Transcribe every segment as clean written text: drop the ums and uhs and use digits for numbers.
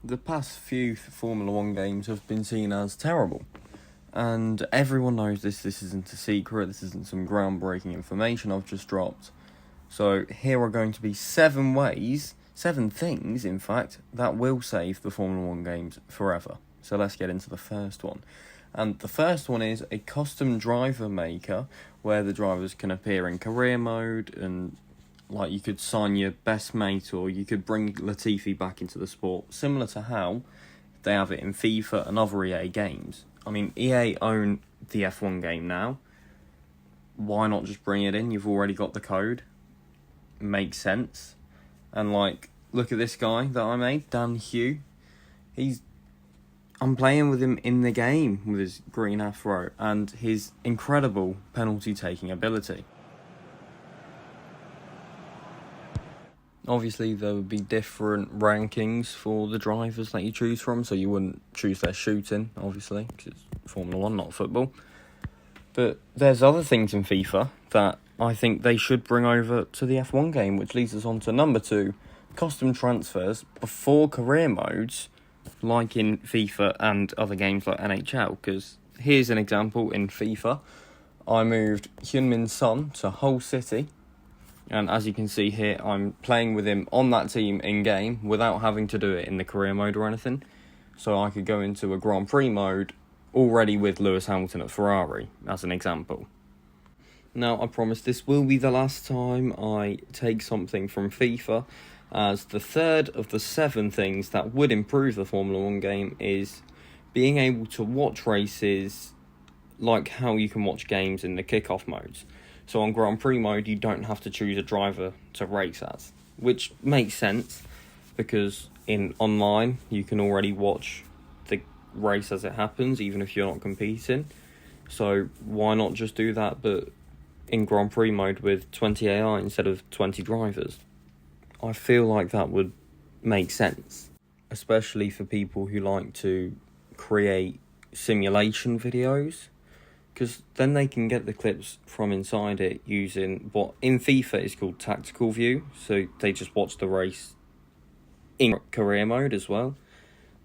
the past few Formula 1 games have been seen as terrible. And everyone knows this isn't a secret, this isn't some groundbreaking information I've just dropped. So here are going to be 7 things, in fact, that will save the Formula 1 games forever. So let's get into the first one. And the first one is a custom driver maker, where the drivers can appear in career mode, and like you could sign your best mate, or you could bring Latifi back into the sport, similar to how they have it in FIFA and other EA games. I mean, EA own the F1 game now. Why not just bring it in? You've already got the code. Makes sense. And like, look at this guy that I made, Dan Hugh. I'm playing with him in the game with his green afro and his incredible penalty taking ability. Obviously, there would be different rankings for the drivers that you choose from, so you wouldn't choose their shooting, obviously, because it's Formula 1, not football. But there's other things in FIFA that I think they should bring over to the F1 game, which leads us on to number 2, custom transfers before career modes, like in FIFA and other games like NHL. Because here's an example in FIFA. I moved Heung-min Son to Hull City, and as you can see here, I'm playing with him on that team in-game without having to do it in the career mode or anything. So I could go into a Grand Prix mode already with Lewis Hamilton at Ferrari, as an example. Now, I promise this will be the last time I take something from FIFA, as the third of the 7 things that would improve the Formula 1 game is being able to watch races like how you can watch games in the kickoff modes. So on Grand Prix mode, you don't have to choose a driver to race as, which makes sense because in online, you can already watch the race as it happens, even if you're not competing. So why not just do that, but in Grand Prix mode with 20 AI instead of 20 drivers? I feel like that would make sense, especially for people who like to create simulation videos, because then they can get the clips from inside it using what in FIFA is called tactical view, so they just watch the race in career mode as well,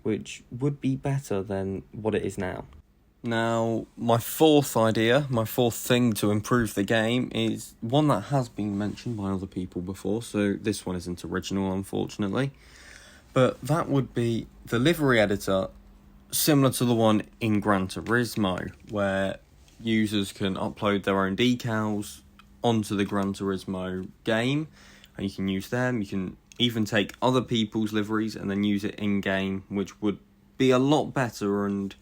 which would be better than what it is now. Now, my fourth thing to improve the game is one that has been mentioned by other people before, so this one isn't original, unfortunately. But that would be the livery editor, similar to the one in Gran Turismo, where users can upload their own decals onto the Gran Turismo game, and you can use them. You can even take other people's liveries and then use it in-game, which would be a lot better and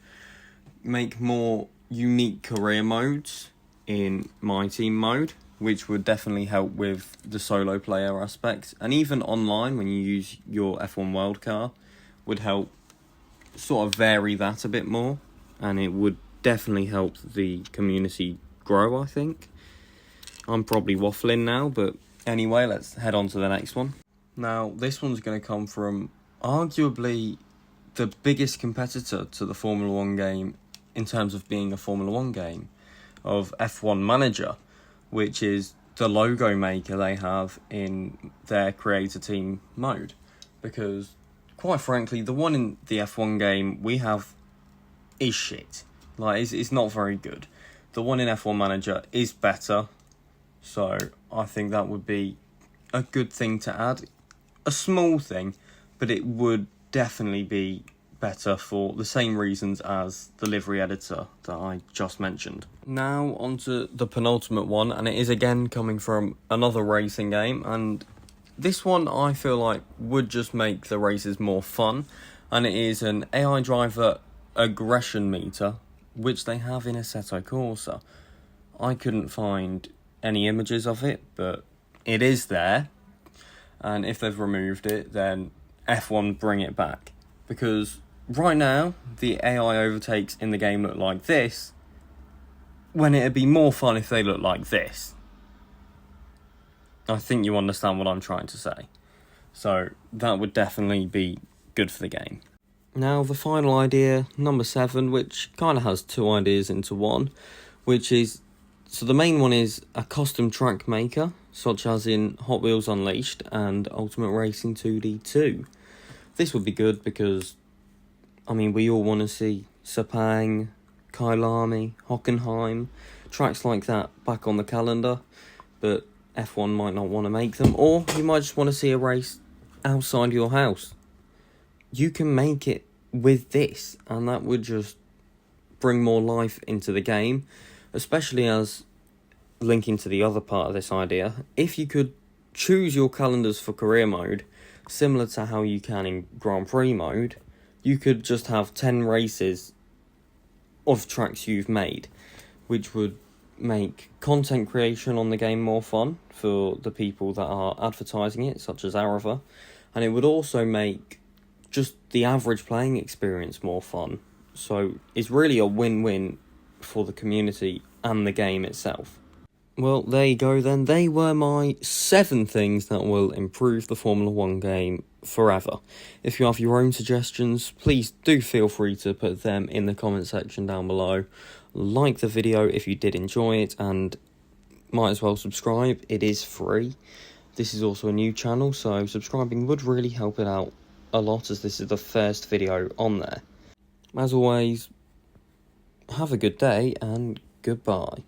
make more unique career modes in my team mode, which would definitely help with the solo player aspect. And even online, when you use your F1 World Car, would help sort of vary that a bit more, and it would definitely help the community grow, I think. I'm probably waffling now, but anyway, let's head on to the next one. Now, this one's going to come from arguably the biggest competitor to the Formula 1 game in terms of being a Formula 1 game, of F1 Manager, which is the logo maker they have in their creator team mode. Because, quite frankly, the one in the F1 game we have is shit. Like, it's not very good. The one in F1 Manager is better, so I think that would be a good thing to add. A small thing, but it would definitely be better for the same reasons as the livery editor that I just mentioned. Now onto the penultimate one, and it is again coming from another racing game, and this one I feel like would just make the races more fun, and it is an AI driver aggression meter, which they have in Assetto Corsa. I couldn't find any images of it, but it is there, and if they've removed it, then F1 bring it back, because right now, the AI overtakes in the game look like this, when it'd be more fun if they look like this. I think you understand what I'm trying to say. So, that would definitely be good for the game. Now, the final idea, number 7, which kind of has 2 ideas into one, which is, so the main one is a custom track maker, such as in Hot Wheels Unleashed and Ultimate Racing 2D2. this would be good because, I mean, we all want to see Sepang, Kyalami, Hockenheim, tracks like that back on the calendar, but F1 might not want to make them, or you might just want to see a race outside your house. You can make it with this, and that would just bring more life into the game, especially as, linking to the other part of this idea, if you could choose your calendars for career mode, similar to how you can in Grand Prix mode, you could just have 10 races of tracks you've made, which would make content creation on the game more fun for the people that are advertising it, such as Arava, and it would also make just the average playing experience more fun. So it's really a win-win for the community and the game itself. Well, there you go then. They were my 7 things that will improve the Formula 1 game forever. If you have your own suggestions, please do feel free to put them in the comment section down below. Like the video if you did enjoy it, and might as well subscribe. It is free. This is also a new channel, so subscribing would really help it out a lot, as this is the first video on there. As always, have a good day and goodbye.